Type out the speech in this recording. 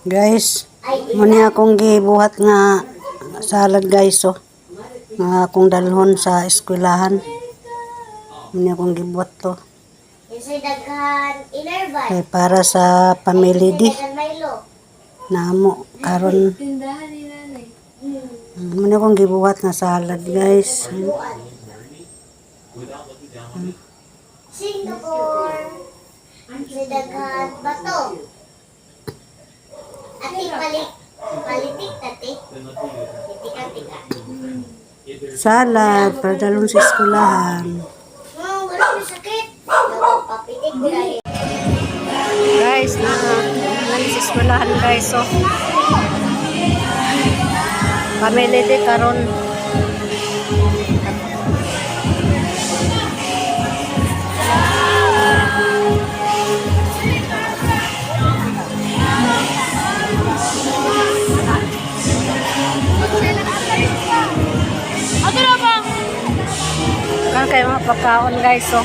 Guys, muna akong gibuhat nga salad guys oh. Nga akong dalhon sa eskwelahan. Muna akong gibuhat to. Kay para sa family di. Namo karon. Muna akong gibuhat nga salad guys. Singapore. Sa daghan bato. Ating palitik tati. Tika-tika. Salad para dalhon sa eskwelahan. Wala ko sakit. Papitik ko dahil. Guys, nang sa eskwelahan guys oh. Family di karon. Kan kayo mga pagkaon guys oh.